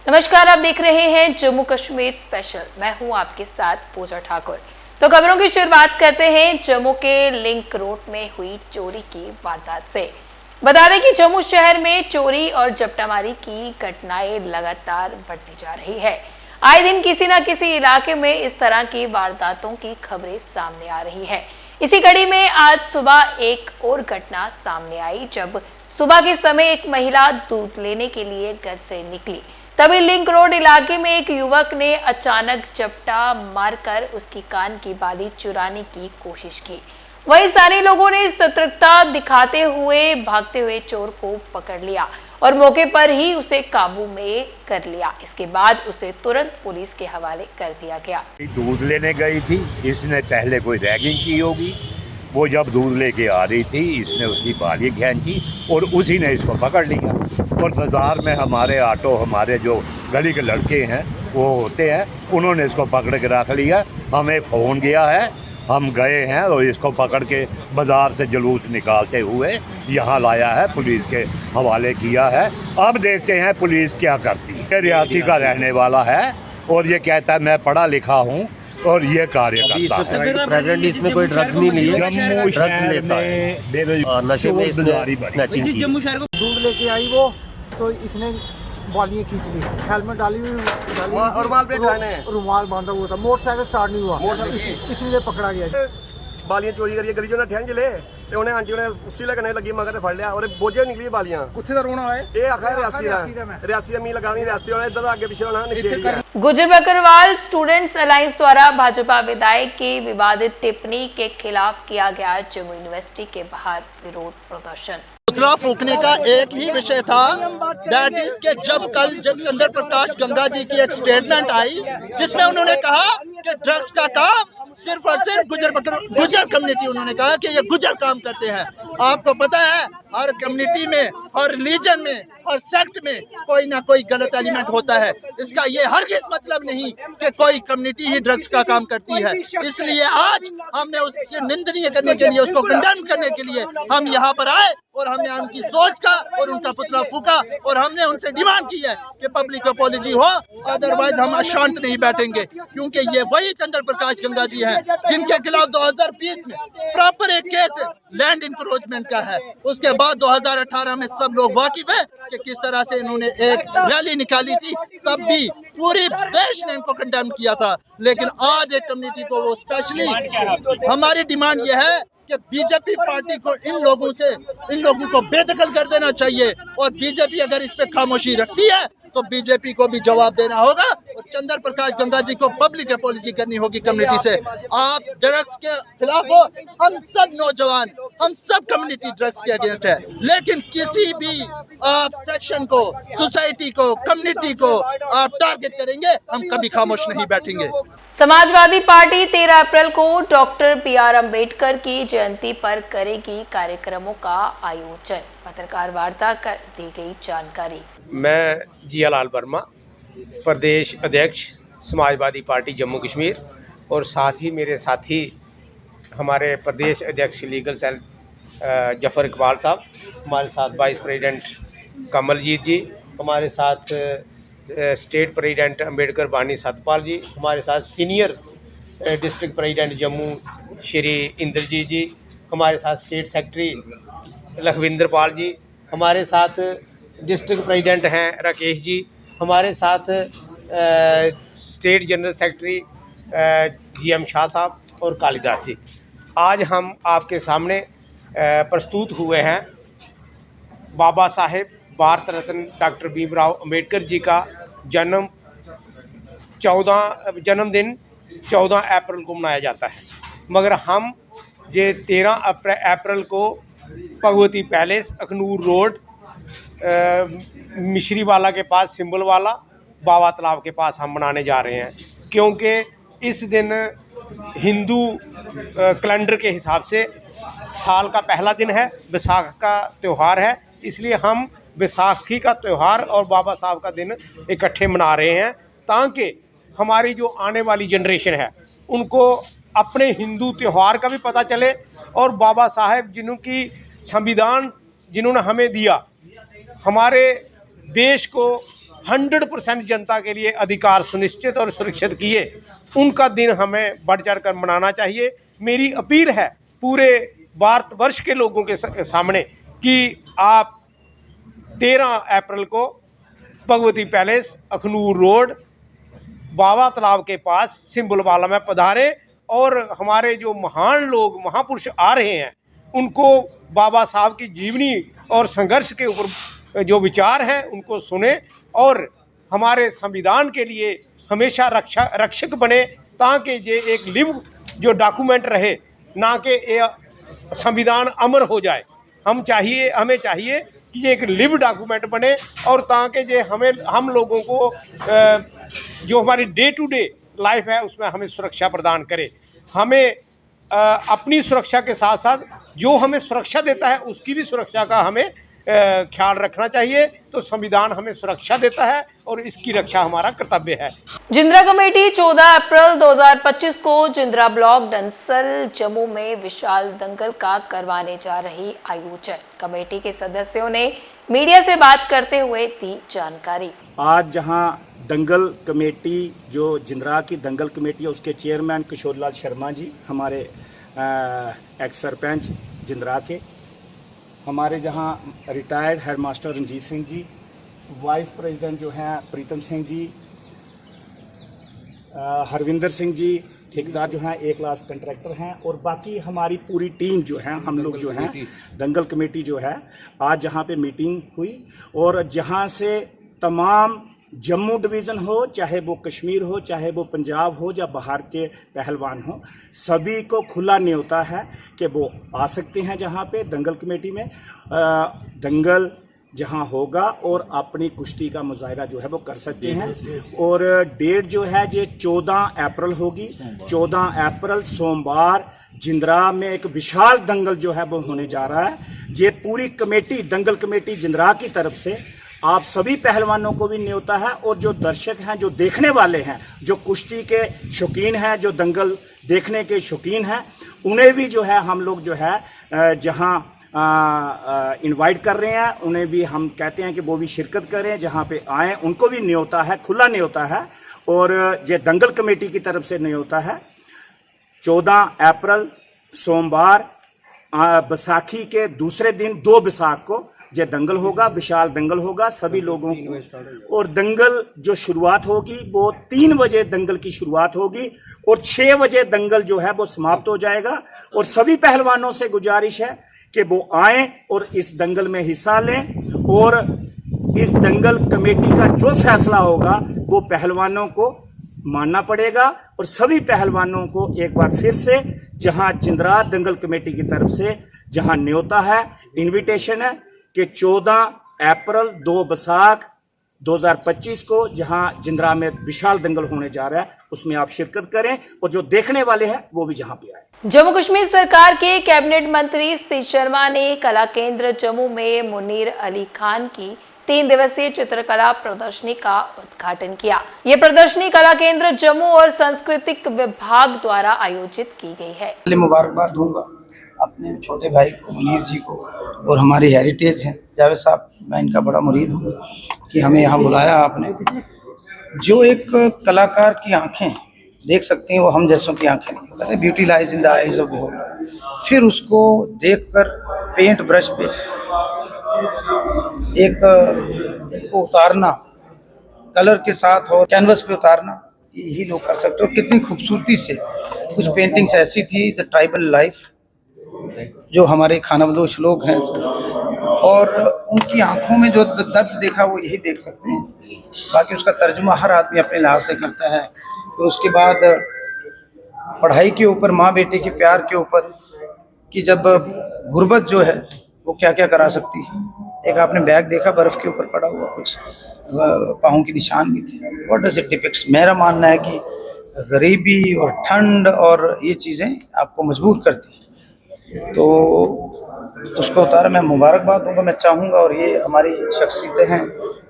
नमस्कार, आप देख रहे हैं जम्मू कश्मीर स्पेशल। मैं हूं आपके साथ पूजा ठाकुर। तो खबरों की शुरुआत करते हैं जम्मू के लिंक रोड में हुई चोरी की वारदात से। बता दें कि जम्मू शहर में चोरी और झपटामारी की घटनाएं लगातार बढ़ती जा रही है। आए दिन किसी न किसी इलाके में इस तरह की वारदातों की खबरें सामने आ रही है। इसी कड़ी में आज सुबह एक और घटना सामने आई, जब सुबह के समय एक महिला दूध लेने के लिए घर से निकली, तभी लिंक रोड इलाके में एक युवक ने अचानक झपटा मारकर उसकी कान की बाली चुराने की कोशिश की। वहीं स्थानीय लोगों ने सतर्कता दिखाते हुए भागते हुए चोर को पकड़ लिया और मौके पर ही उसे काबू में कर लिया। इसके बाद उसे तुरंत पुलिस के हवाले कर दिया गया। दूध लेने गई थी, इसने पहले कोई रैगिंग की होगी। वो जब दूध लेके आ रही थी, इसने उसकी बाली खींची और उसी ने इसको पकड़ लिया। और बाज़ार में हमारे जो गली के लड़के हैं वो होते हैं, उन्होंने इसको पकड़ के रख लिया। हमें फ़ोन किया है, हम गए हैं और इसको पकड़ के बाज़ार से जुलूस निकालते हुए यहाँ लाया है, पुलिस के हवाले किया है। अब देखते हैं पुलिस क्या करती है। रियासी का रहने वाला है और ये कहता है मैं पढ़ा लिखा हूँ और ये कार्य करता है। प्रेजेंट इसमें कोई ड्रग्स नहीं ली है। जम्मू शहर में और नशे में स्नैचिंग की। जम्मू शहर को दूध लेके आई वो, तो इसने बालियाँ खींच ली, हेलमेट डाली हुई और रुमाल पे खाने हैं। रुमाल बांधा हुआ था, मोटरसाइकिल स्टार्ट नहीं हुआ, इतनी देर पकड़ा गया। बालियां चोरी करिए गली जो ठेंज ले ते उन्हें आंटी ने उसी लगने लगी मगर ते फड़ लिया और बोझे निकली बालियां। कुछ दा रोना है ये आखा रियासी मी लगानी, रियासी वाले इधर आगे पीछे होना निषेध। गुजर बकरवाल स्टूडेंट्स अलायंस द्वारा भाजपा विधायक की विवादित टिप्पणी के खिलाफ किया गया जम्मू यूनिवर्सिटी के बाहर विरोध प्रदर्शन। पुतला फूकने का एक ही विषय था, दैट इज के जब चंद्र प्रकाश गंगा जी की एक स्टेटमेंट आई जिसमें उन्होंने कहा कि ड्रग्स का काम सिर्फ और सिर्फ गुजर कम्युनिटी, उन्होंने कहा कि ये गुजर काम करते हैं। आपको पता है हर कम्युनिटी में, हर रिलीजन में, हर सेक्ट में कोई ना कोई गलत एलिमेंट होता है। इसका ये हरगिज़ मतलब नहीं कि कोई कम्युनिटी ही ड्रग्स का काम करती है। इसलिए आज हमने उसकी निंदनीय करने के लिए, उसको कंडेम करने के लिए हम यहाँ पर आए और हमने उनकी सोच का और उनका पुतला फूका और हमने उनसे डिमांड की है कि पब्लिक अपॉलॉजी हो, अदरवाइज हम अशांत नहीं बैठेंगे। क्योंकि ये वही चंद्र प्रकाश गंगा जी हैं जिनके खिलाफ 2020 में प्रॉपर एक केस लैंड इंक्रोचमेंट का है। उसके बाद 2018 में सब लोग वाकिफ है कि किस तरह से इन्होंने एक रैली निकाली थी, तब भी पूरे देश ने इनको कंडेम किया था। लेकिन आज एक कम्युनिटी को वो स्पेशली, हमारी डिमांड ये है कि बीजेपी पार्टी को इन लोगों को बेदखल कर देना चाहिए और बीजेपी अगर इस पे खामोशी रखती है तो बीजेपी को भी जवाब देना होगा और चंद्र प्रकाश गंगा जी को पब्लिक अपॉलॉजी करनी होगी कम्युनिटी से। आप ड्रग्स के खिलाफ हो, हम सब नौजवान, हम सब कम्युनिटी ड्रग्स के अगेंस्ट है, लेकिन किसी भी आप सेक्शन को, सोसाइटी को, कम्युनिटी को आप टारगेट करेंगे, हम कभी खामोश नहीं बैठेंगे। समाजवादी पार्टी 13 अप्रैल को डॉक्टर BR अम्बेडकर की जयंती पर करेगी कार्यक्रमों का आयोजन। पत्रकार वार्ता कर दी गई जानकारी। मैं जिया लाल वर्मा, प्रदेश अध्यक्ष समाजवादी पार्टी जम्मू कश्मीर, और साथ ही मेरे साथी हमारे प्रदेश अध्यक्ष लीगल सेल जफर इकबाल साहब, हमारे साथ वाइस प्रेसिडेंट कमलजीत जी, हमारे साथ स्टेट प्रेसिडेंट अम्बेडकर बानी सतपाल जी, हमारे साथ senior district president Jammu Shri Indrajit ji, हमारे साथ स्टेट सेक्रेटरी लखविंदर पाल जी, हमारे साथ डिस्ट्रिक्ट प्रेसिडेंट हैं राकेश जी, हमारे साथ state general secretary GM Shah sahab और कालिदास जी। आज हम आपके सामने प्रस्तुत हुए हैं बाबा साहेब भारत रत्न डॉक्टर भीमराव अम्बेडकर जी का जन्मदिन 14 अप्रैल को मनाया जाता है, मगर हम ये 13 अप्रैल को भगवती पैलेस, अखनूर रोड, मिश्री वाला के पास, सिंबल वाला, बाबा तालाब के पास हम मनाने जा रहे हैं। क्योंकि इस दिन हिंदू कैलेंडर के हिसाब से साल का पहला दिन है, बैसाख का त्यौहार है, इसलिए हम बैसाखी का त्यौहार और बाबा साहब का दिन इकट्ठे मना रहे हैं, ताकि हमारी जो आने वाली जनरेशन है उनको अपने हिंदू त्यौहार का भी पता चले और बाबा साहेब जिनकी संविधान जिन्होंने हमें दिया, हमारे देश को 100% जनता के लिए अधिकार सुनिश्चित और सुरक्षित किए, उनका दिन हमें बढ़ चढ़ कर मनाना चाहिए। मेरी अपील है पूरे भारतवर्ष के लोगों के सामने कि आप 13 अप्रैल को भगवती पैलेस, अखनूर रोड, बाबा तालाब के पास सिंबलवाला में पधारें और हमारे जो महान लोग, महापुरुष आ रहे हैं, उनको बाबा साहब की जीवनी और संघर्ष के ऊपर जो विचार हैं उनको सुने और हमारे संविधान के लिए हमेशा रक्षक बने, ताकि ये एक लिव जो डॉक्यूमेंट रहे, ना कि ये संविधान अमर हो जाए। हमें चाहिए कि ये एक लिव डॉक्यूमेंट बने और ताकि ये हम लोगों को जो हमारी डे टू डे लाइफ है उसमें हमें सुरक्षा प्रदान करे। हमें अपनी सुरक्षा के साथ साथ जो हमें सुरक्षा देता है उसकी भी सुरक्षा का हमें ख्याल रखना चाहिए। तो संविधान हमें सुरक्षा देता है और इसकी रक्षा हमारा कर्तव्य है। जिंद्रा कमेटी 14 अप्रैल 2025 को जिंद्रा ब्लॉक डंसल जम्मू में विशाल दंगल का करवाने जा रही आयोजन। कमेटी के सदस्यों ने मीडिया से बात करते हुए दी जानकारी। आज जहां दंगल कमेटी, जो जिंद्रा की दंगल कमेटी है, उसके चेयरमैन किशोर लाल शर्मा जी, हमारे एक्स सरपंच जिंद्रा के, हमारे जहां retired head master Ranjit Singh ji, vice president जो हैं प्रीतम सिंह जी, हरविंदर सिंह जी, ठेकेदार जो हैं, एक क्लास कंट्रैक्टर हैं, और बाकी हमारी पूरी टीम जो है, हम लोग जो हैं दंगल कमेटी जो है, आज जहां पे मीटिंग हुई और जहां से तमाम जम्मू डिवीज़न हो, चाहे वो कश्मीर हो, चाहे वो पंजाब हो या बाहर के पहलवान हो, सभी को खुला न्योता है कि वो आ सकते हैं जहां पे दंगल कमेटी में दंगल जहां होगा और अपनी कुश्ती का मुजाहरा जो है वो कर सकते हैं। और डेट जो है ये 14 अप्रैल होगी। 14 अप्रैल सोमवार जिंद्रा में एक विशाल दंगल जो है वो होने जा रहा है। ये पूरी कमेटी, दंगल कमेटी जिंद्रा की तरफ से आप सभी पहलवानों को भी न्योता है, और जो दर्शक हैं, जो देखने वाले हैं, जो कुश्ती के शौकीन हैं, जो दंगल देखने के शौकीन हैं, उन्हें भी जो है हम लोग जो है जहां इनवाइट कर रहे हैं, उन्हें भी हम कहते हैं कि वो भी शिरकत करें, जहां पे आएँ, उनको भी न्योता है, खुला न्योता है। और ये दंगल कमेटी की तरफ से न्योता है। 14 अप्रैल सोमवार बैसाखी के दूसरे दिन 2 बैसाख को ये दंगल होगा, विशाल दंगल होगा सभी लोगों को। और दंगल जो शुरुआत होगी वो 3 बजे दंगल की शुरुआत होगी और 6 बजे दंगल जो है वो समाप्त हो जाएगा। और सभी पहलवानों से गुजारिश है कि वो आएं और इस दंगल में हिस्सा लें, और इस दंगल कमेटी का जो फैसला होगा वो पहलवानों को मानना पड़ेगा। और सभी पहलवानों को एक बार फिर से, जहां जिंद्रा दंगल कमेटी की तरफ से जहां न्योता है, इनविटेशन है कि 14 अप्रैल 2 बैसाख 2025 को जहां जिंद्रा में विशाल दंगल होने जा रहा है, उसमें आप शिरकत करें और जो देखने वाले हैं वो भी जहां पे आए। जम्मू कश्मीर सरकार के कैबिनेट मंत्री सतीश शर्मा ने कला केंद्र जम्मू में मुनीर अली खान की 3 दिवसीय चित्रकला प्रदर्शनी का उद्घाटन किया। ये प्रदर्शनी कला केंद्र जम्मू और सांस्कृतिक विभाग द्वारा आयोजित की गई है। मुबारकबाद दूंगा अपने छोटे भाई को, मुनीर जी को, और हमारी हेरिटेज है जावेद साहब, मैं इनका बड़ा मुरीद हूँ कि हमें यहाँ बुलाया आपने। जो एक कलाकार की आंखें देख सकते हैं वो हम जैसों की आंखें नहीं, कहते हैं beauty lies in the eyes of beholder. फिर उसको देखकर पेंट ब्रश पे एक को उतारना, कलर के साथ और कैनवस पे उतारना, यही लोग कर सकते हो। कितनी खूबसूरती से कुछ पेंटिंग्स ऐसी थी, द ट्राइबल लाइफ, जो हमारे खानाबदोश लोग हैं, और उनकी आंखों में जो दर्द देखा वो यही देख सकते हैं। बाकी उसका तर्जुमा हर आदमी अपने लिहाज से करता है। तो उसके बाद पढ़ाई के ऊपर, माँ बेटे के प्यार के ऊपर, कि जब गुर्बत जो है वो क्या क्या करा सकती है। एक आपने बैग देखा बर्फ़ के ऊपर पड़ा हुआ, कुछ पाँव के निशान भी थे। What does it depicts? मेरा मानना है कि गरीबी और ठंड और ये चीज़ें आपको मजबूर करती हैं। तो उसको उतारा। मैं मुबारकबाद दूंगा, मैं चाहूँगा, और ये हमारी शख्सियतें हैं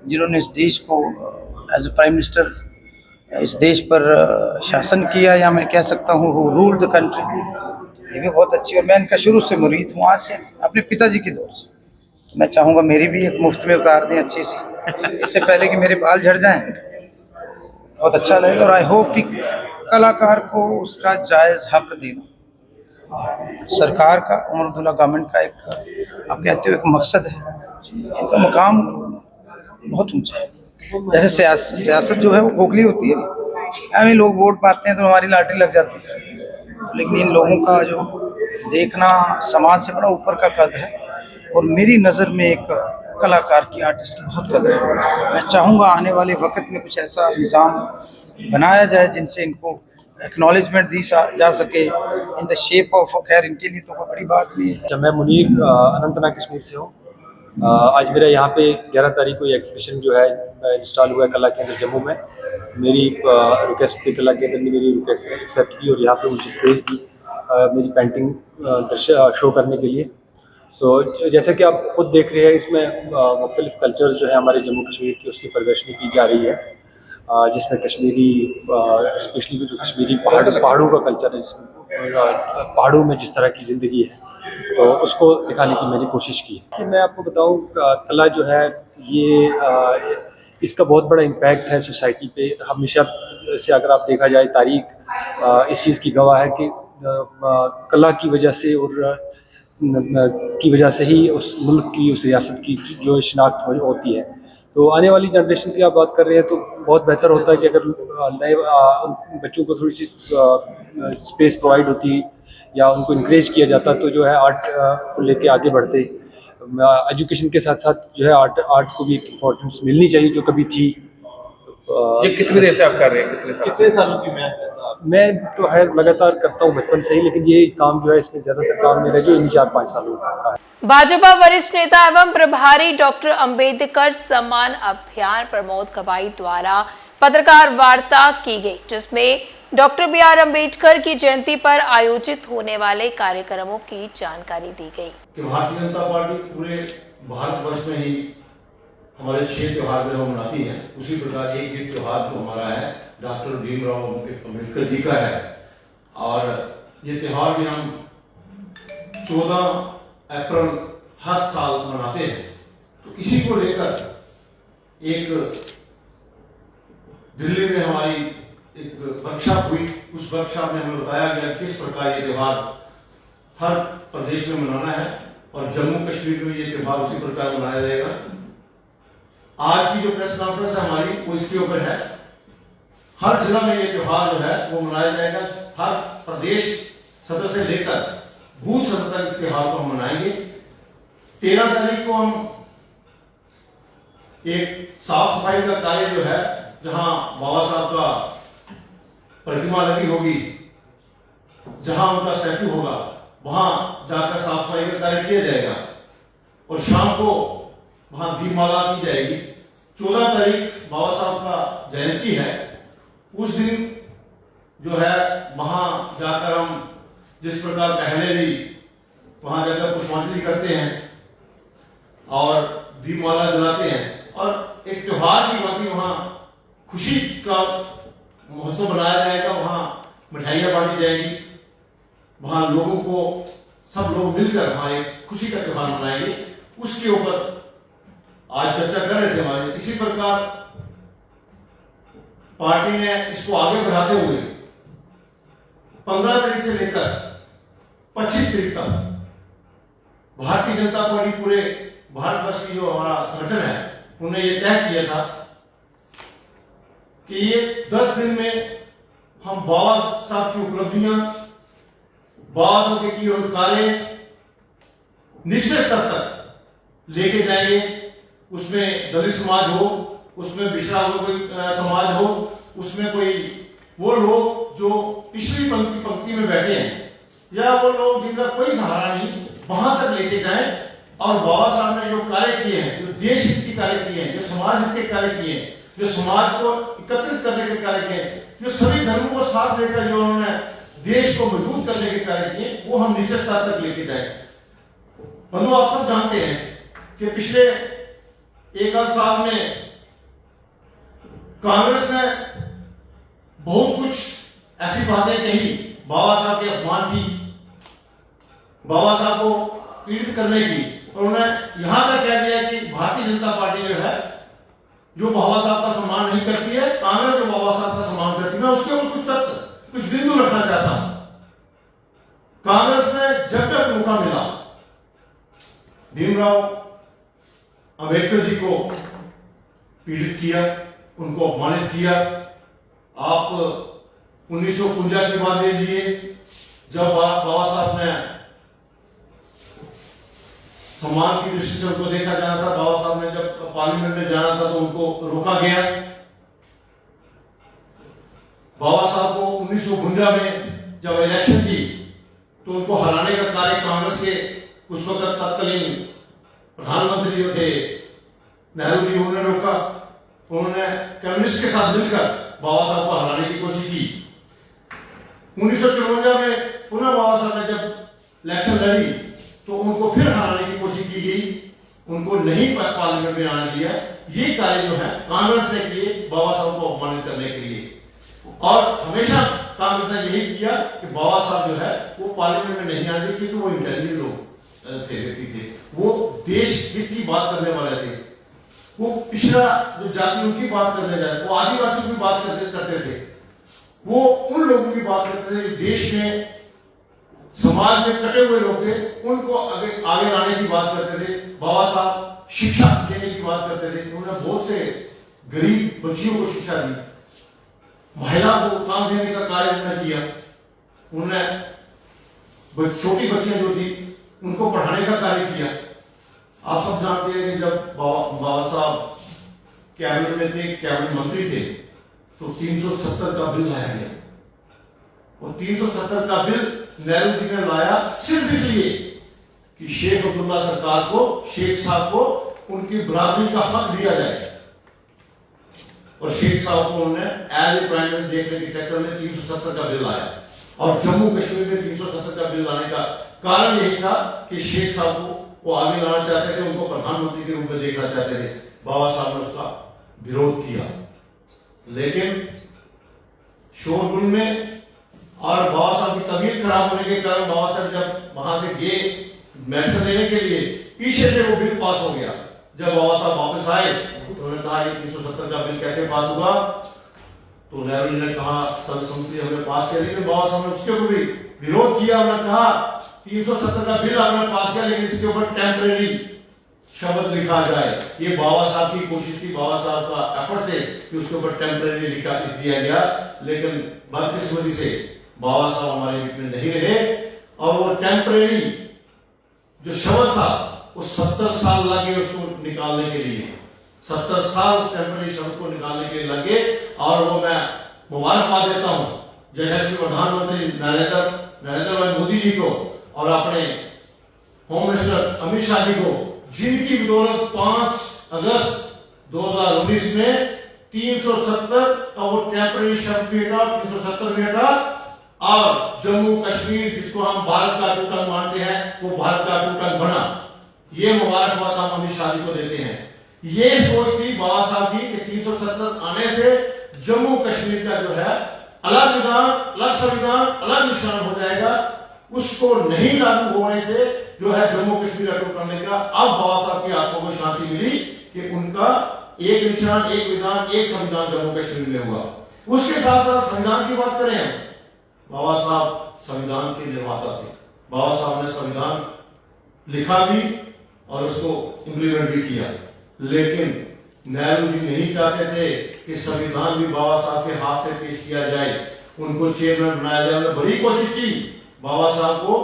जिन्होंने इस देश को एज ए प्राइम मिनिस्टर इस देश पर शासन किया, या मैं कह सकता हूँ हु रूल्ड द कंट्री, ये भी बहुत अच्छी। और मैं इनका शुरू से मुरीद हूँ, आज से अपने पिताजी के दौर से। मैं चाहूँगा मेरी भी एक मुफ्त में उतार दें अच्छी सी, इससे पहले कि मेरे बाल झड़ जाएं। बहुत अच्छा लगेगा और आई होप कि कलाकार को उसका जायज़ हक देना सरकार का, उमर अब्दुल्ला गवर्नमेंट का एक आप कहते हो एक मकसद है। इनका मकाम बहुत ऊंचा है। जैसे सियासत जो है वो खोखली होती है, हमें लोग वोट पाते हैं तो हमारी लाठी लग जाती है, लेकिन इन लोगों का जो देखना समाज से बड़ा ऊपर का कद है। और मेरी नज़र में एक कलाकार की, आर्टिस्ट की बहुत कदर है। मैं चाहूँगा आने वाले वक्त में कुछ ऐसा निज़ाम बनाया जाए जिनसे इनको एक्नॉलेजमेंट दी जा सके इन द शेप ऑफ, खैर इनके लिए तो कोई बड़ी बात नहीं है। अच्छा, मैं मुनीर अनंतनाग कश्मीर से हूँ। आज मेरा यहाँ पे 11 तारीख को एग्जीबिशन जो है इंस्टॉल हुआ है कला केंद्र जम्मू में। मेरी रिक्वेस्ट पे कला केंद्र ने मेरी रिक्वेस्ट एक्सेप्ट की और यहाँ पे मुझे स्पेस दी मेरी पेंटिंग शो करने के लिए। तो जैसे कि आप खुद देख रहे हैं, इसमें मुख्तलिफ कल्चर्स जो है हमारे जम्मू कश्मीर की, उसकी प्रदर्शनी की जा रही है, जिसमें कश्मीरी स्पेशली जो कश्मीरी पहाड़ों का कल्चर है, जिसमें पहाड़ों में जिस तरह की ज़िंदगी है, तो उसको दिखाने की मैंने कोशिश की। कि मैं आपको बताऊं, कला जो है ये इसका बहुत बड़ा इम्पैक्ट है सोसाइटी पे। हमेशा से अगर आप देखा जाए, तारीख इस चीज़ की गवाह है कि कला की वजह से ही उस मुल्क की, उस रियासत की जो शिनाख्त होती है। तो आने वाली जनरेशन की आप बात कर रहे हैं तो बहुत बेहतर होता है कि अगर नए बच्चों को थोड़ी सी स्पेस प्रोवाइड होती या उनको इंकरेज किया जाता तो जो है आर्ट को लेके आगे बढ़ते। एजुकेशन के साथ साथ जो है आर्ट को भी एक इम्पोर्टेंस मिलनी चाहिए जो कभी थी। ये कितनी देर से आप कर रहे हैं, कितने सालों की मैं तो है लगातार करता हूँ बचपन से ही, लेकिन ये काम जो है इसमें ज़्यादातर काम मेरा जो इन 4-5 सालों का है। भाजपा वरिष्ठ नेता एवं प्रभारी डॉक्टर अंबेडकर सम्मान अभियान प्रमोद गवाई द्वारा पत्रकार वार्ता की गई, जिसमें डॉक्टर BR अम्बेडकर की जयंती पर आयोजित होने वाले कार्यक्रमों की जानकारी दी गई। कि भारतीय जनता पार्टी पूरे भारतवर्ष में ही हमारे 6 त्योहार जो मनाती है, उसी प्रकार एक भी त्योहार जो हमारा है डॉक्टर भीमराव अम्बेडकर जी का है। और ये त्योहार भी हम 14 अप्रैल हर साल मनाते हैं। तो इसी को लेकर एक दिल्ली में हमारी एक वर्कशॉप हुई। उस वर्कशॉप में हमें बताया गया किस प्रकार ये त्योहार हर प्रदेश में मनाना है और जम्मू कश्मीर में ये त्योहार उसी प्रकार मनाया जाएगा। आज की जो प्रेस कॉन्फ्रेंस है हमारी, वो इसके ऊपर है। हर जिला में ये त्योहार जो है वो मनाया जाएगा। हर प्रदेश सदर से लेकर बूथ सदर तक इस त्योहार को हम मनाएंगे। 13 तारीख को हम एक साफ सफाई का कार्य जो है, जहां बाबा साहब का प्रतिमा लगी होगी, जहां उनका स्टैचू होगा, वहां जाकर साफ सफाई का कार्य किया जाएगा और शाम को वहां दीपमाला की जाएगी। 14 तारीख बाबा साहब का जयंती है। उस दिन जो है वहां जाकर हम जिस प्रकार पहले भी वहां जाकर पुष्पांजलि करते हैं और दीपमाला जलाते हैं और एक त्योहार की भांति वहां खुशी का महोत्सव मनाया जाएगा। वहां मिठाइयां बांटी जाएगी, वहां लोगों को सब लोग मिलकर वहां एक खुशी का त्योहार मनाएंगे। उसके ऊपर आज चर्चा कर रहे थे हमारे। इसी प्रकार पार्टी ने इसको आगे बढ़ाते हुए 15 तारीख से लेकर 25 तारीख तक भारतीय जनता पार्टी पूरे भारतवर्ष की जो हमारा संगठन है, उन्होंने ये तय किया था कि ये 10 दिन में हम बाबा साहब की उपलब्धियां, बाबा साहब के किए हुए कार्य निचले स्तर तक लेके जाएंगे। उसमें दलित समाज हो, उसमें पिछड़ा हुआ कोई समाज हो, उसमें कोई वो लोग जो पिछली पंक्ति में बैठे हैं या वो लोग जिनका कोई सहारा नहीं, वहां तक लेके जाएं और बाबा साहब ने जो कार्य किए हैं, जो देश हित के कार्य किए हैं, जो समाज हित के कार्य किए हैं, जो समाज को एकत्रित करने के कार्य किए, जो सभी धर्मों को साथ लेकर जो उन्होंने देश को मजबूत करने के कार्य किए, वो हम नीचे स्तर तक लेके जाए। बंधु, आप सब जानते हैं कि पिछले 1 आध साल में कांग्रेस ने बहुत कुछ ऐसी बातें कही, बाबा साहब के अपमान की, बाबा साहब को पीड़ित करने की और उन्होंने यहां तक कह दिया कि भारतीय जनता पार्टी जो है जो बाबा साहब का सम्मान नहीं करती है, कांग्रेस जो बाबा साहब का सम्मान करती है। मैं उसके ऊपर कुछ तथ्य, कुछ बिंदु रखना चाहता हूं। कांग्रेस ने जब जब मौका मिला भीमराव अंबेडकर जी को पीड़ित किया, उनको अपमानित किया। आप 1951 की बात ले लीजिए, जब बाबा साहब ने सम्मान की दृष्टि से उनको देखा जाना था, बाबा साहब ने जब पार्लियामेंट में जाना था तो उनको रोका गया। बाबा साहब को 1952 में जब इलेक्शन की तो उनको हराने का कार्य कांग्रेस के उस वक्त तत्कालीन प्रधानमंत्री जो थे नेहरू जी, उन्होंने रोका। उन्होंने कम्युनिस्ट के साथ मिलकर बाबा साहब को हराने की कोशिश की। 1954 में पुनः बाबा साहब ने जब इलेक्शन लड़ी तो उनको फिर हराने की कोशिश की गई, उनको नहीं पार्लियामेंट में आने दिया। ये कार्य जो है कांग्रेस ने किए बाबा साहब को अपमानित करने के लिए, और हमेशा कांग्रेस ने यही किया कि बाबा साहब जो है वो पार्लियामेंट में नहीं आने, क्योंकि वो इंटेलिजेंट लोग थे, व्यक्ति थे, वो देश हित की बात करने वाले थे, वो पिछड़ा जो जाति उनकी बात करने जाए, वो आदिवासियों की बात करते थे, वो उन लोगों की बात करते थे देश में समाज में कटे हुए लोग थे, उनको आगे लाने की बात करते थे। बाबा साहब शिक्षा देने की बात करते थे, उन्होंने बहुत से गरीब बच्चियों को शिक्षा दी, महिला को काम देने का कार्य उन्होंने किया। उन्होंने छोटी बच्चियां जो थी उनको पढ़ाने का कार्य किया। आप सब जानते हैं कि जब बाबा साहब कैबिनेट में थे, कैबिनेट मंत्री थे, तो 370 का बिल लाया गया, और 370 का बिल नेहरू जी ने लाया सिर्फ इसलिए कि शेख अब्दुल्ला सरकार को, शेख साहब को उनकी बराबरी का हक दिया जाए, और शेख साहब को उन्होंने एज ए प्राइम मिनिस्टर देखने के चक्कर में 370 का बिल लाया। और जम्मू कश्मीर में 370 का बिल लाने का कारण यही था कि शेख साहब को वो आगे लाना चाहते थे, उनको प्रधानमंत्री के रूप में देखना चाहते थे। बाबा साहब ने उसका विरोध किया, लेकिन शोरगुल में और बाबा साहब की तबीयत खराब होने के कारण बाबा साहब जब वहां से गए मेडिसिन लेने के लिए, पीछे से वो बिल पास हो गया। जब बाबा साहब वापस आए तो उन्होंने कहा ये 370 का बिल कैसे पास हुआ, तो नेहरू जी ने कहा सर्वसम्मति हमने पास किया, लेकिन बाबा साहब ने उसके ऊपर भी विरोध किया। उन्होंने कहा 370 का बिल आपने पास किया, लेकिन इसके ऊपर टेम्परेरी शब्द लिखा जाए। ये बाबा साहब की कोशिश थी, बाबा साहब का एफर्ट थे कि उसके ऊपर टेम्परेरी लिख दिया गया, लेकिन बदकिस्मती से बाबा साहब हमारे बीच में नहीं रहे, और वो टेम्परेरी जो शब्द था वो 70 साल लगे उसको निकालने के लिए, 70 साल उस टेम्परेरी शब्द को निकालने के लिए लगे। और वो मैं मुबारकबाद देता हूं यशस्वी प्रधानमंत्री नरेंद्र भाई मोदी जी को और अपने होम मिनिस्टर अमित शाह जी को, जिनकी बदौलत 5 अगस्त 2019 में 370 का वो टेम्परेरी शब्द भी हटा, 370 भी हटा, और जम्मू कश्मीर जिसको हम भारत का टूटा मानते हैं वो भारत का टूटा बना। ये मुबारकबाद हम अमित शाह जी को देते हैं। ये सोच थी बाबा साहब की कि 370 आने से जम्मू कश्मीर का जो है अलग विधान, अलग संविधान, अलग निशान हो जाएगा। उसको नहीं लागू होने से जो है जम्मू कश्मीर अटूट करने का, अब बाबा साहब की आत्मा को शांति मिली कि उनका एक निशान, एक विधान, एक संविधान जम्मू कश्मीर में हुआ। उसके साथ साथ संविधान की बात करें हम, बाबा साहब संविधान के निर्माता थे। बाबा साहब ने संविधान लिखा भी और उसको इम्प्लीमेंट भी किया, लेकिन नेहरू जी नहीं चाहते थे कि संविधान भी बाबा साहब के हाथ से पेश किया जाए, उनको चेयरमैन बनाया जाए। उन्होंने बड़ी कोशिश की बाबा साहब को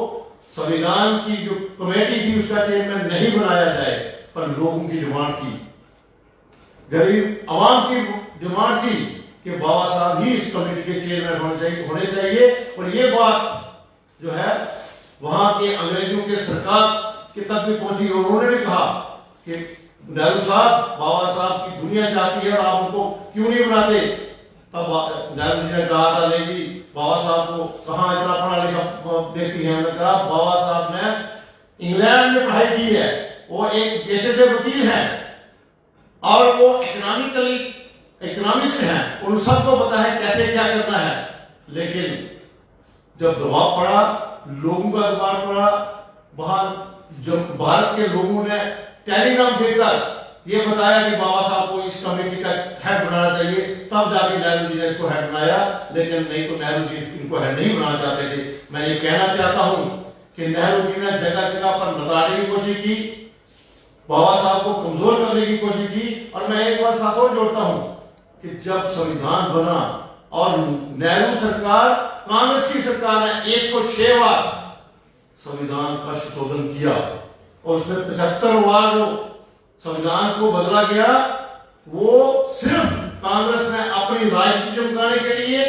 संविधान की जो कमेटी थी उसका चेयरमैन नहीं बनाया जाए, पर लोगों की डिमांड थी, गरीब आवाम की डिमांड थी कि बाबा साहब ही इस कमेटी के चेयरमैन होने चाहिए। और ये बात जो है वहां के अंग्रेजों के सरकार के तक भी पहुंची, और उन्होंने भी कहा कि नेहरू साहब, बाबा साहब की दुनिया चाहती है और आप उनको क्यों नहीं बनाते। तब नेहरू जी ने कहा था, नहीं जी बाबा साहब को कहां इतना पढ़ा लिखा व्यक्ति है। उन्होंने कहा बाबा साहब ने इंग्लैंड में पढ़ाई की है, वो एक पेशे से वकील हैं और वो इकोनॉमिस्ट हैं, उन सबको पता है कैसे क्या करना है। लेकिन जब दबाव पड़ा, लोगों का दबाव पड़ा, बाहर जो भारत के लोगों ने टेलीग्राम देकर ये बताया कि बाबा साहब को इस कमेटी का हेड बनाना चाहिए, तब जाके नेहरू जी ने इसको हेड बनाया, लेकिन नहीं तो नेहरू जी इनको हेड नहीं बनाना चाहते थे। मैं ये कहना चाहता हूं कि नेहरू जी ने जगह जगह पर नकारने की कोशिश की, बाबा साहब को कमजोर करने की कोशिश की। और मैं एक बात साथ और जोड़ता हूं कि जब संविधान बना और नेहरू सरकार, कांग्रेस की सरकार ने 106 बार संविधान का संशोधन किया और उसमें 75 बार जो संविधान को बदला गया, वो सिर्फ कांग्रेस ने अपनी राजनीति चमकाने के लिए,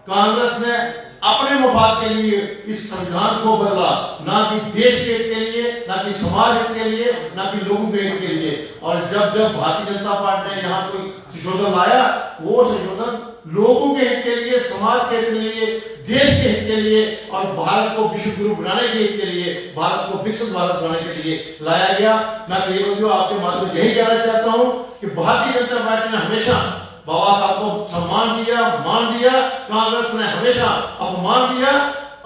कांग्रेस ने अपने मफाद के लिए इस संविधान को बदला, ना कि देश के हित के लिए, ना कि समाज हित के लिए, ना कि लोगों के हित के लिए। और जब जब भारतीय जनता पार्टी ने यहाँ कोई संशोधन लाया, वो संशोधन लोगों के हित के लिए, समाज के हित के लिए, देश के हित के लिए और भारत को विश्व गुरु बनाने के हित के लिए, भारत को विकसित भारत बनाने के लिए लाया गया। मैं प्रिय बंधुओं, आपके माध्यम से यही कहना चाहता हूं कि भारतीय जनता पार्टी ने हमेशा बाबा साहब को सम्मान दिया, मान दिया, कांग्रेस ने हमेशा अपमान दिया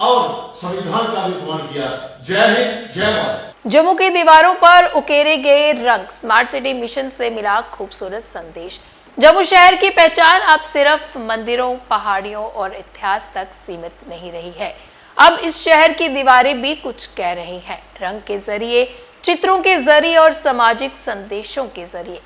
और संविधान का भी अपमान किया। जय हिंद, जय भारत। जम्मू की दीवारों पर उकेरे गए रंग, स्मार्ट सिटी मिशन से मिला खूबसूरत संदेश। जम्मू शहर की पहचान अब सिर्फ मंदिरों, पहाड़ियों और इतिहास तक सीमित नहीं रही है। अब इस शहर की दीवारें भी कुछ कह रही हैं, रंग के जरिए, चित्रों के जरिए और सामाजिक संदेशों के जरिए।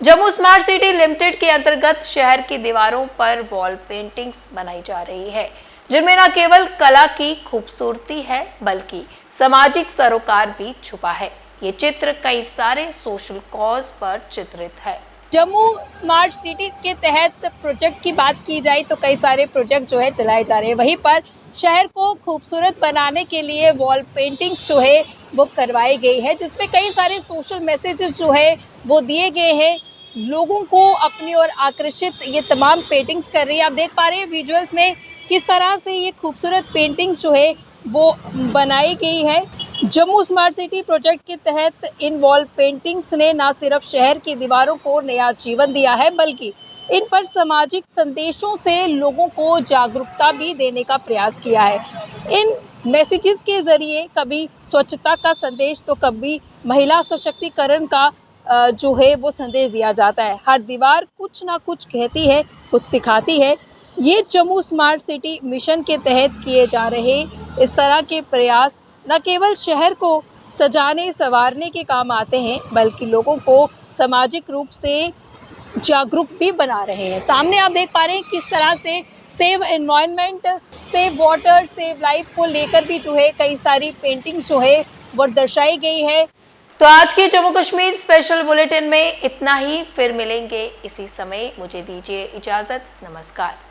जम्मू स्मार्ट सिटी लिमिटेड के अंतर्गत शहर की दीवारों पर वॉल पेंटिंग्स बनाई जा रही है, जिनमें न केवल कला की खूबसूरती है बल्कि सामाजिक सरोकार भी छुपा है। ये चित्र कई सारे सोशल कॉज पर चित्रित है। जम्मू स्मार्ट सिटी के तहत प्रोजेक्ट की बात की जाए तो कई सारे प्रोजेक्ट जो है चलाए जा रहे हैं, वहीं पर शहर को खूबसूरत बनाने के लिए वॉल पेंटिंग्स जो है वो करवाई गई है, जिसमें कई सारे सोशल मैसेजेस जो है वो दिए गए हैं। लोगों को अपनी ओर आकर्षित ये तमाम पेंटिंग्स कर रही है। आप देख पा रहे हैं विजुअल्स में किस तरह से ये खूबसूरत पेंटिंग्स जो है वो बनाई गई है। जम्मू स्मार्ट सिटी प्रोजेक्ट के तहत इन वॉल पेंटिंग्स ने न सिर्फ शहर की दीवारों को नया जीवन दिया है, बल्कि इन पर सामाजिक संदेशों से लोगों को जागरूकता भी देने का प्रयास किया है। इन मैसेजेस के ज़रिए कभी स्वच्छता का संदेश तो कभी महिला सशक्तिकरण का जो है वो संदेश दिया जाता है। हर दीवार कुछ ना कुछ कहती है, कुछ सिखाती है। ये जम्मू स्मार्ट सिटी मिशन के तहत किए जा रहे इस तरह के प्रयास न केवल शहर को सजाने संवारने के काम आते हैं, बल्कि लोगों को सामाजिक रूप से जागरूक भी बना रहे हैं। सामने आप देख पा रहे हैं किस तरह से save environment, save water, save life को लेकर भी जो है कई सारी पेंटिंग्स जो है वो दर्शाई गई है। तो आज के जम्मू कश्मीर स्पेशल बुलेटिन में इतना ही, फिर मिलेंगे इसी समय। मुझे दीजिए इजाजत, नमस्कार।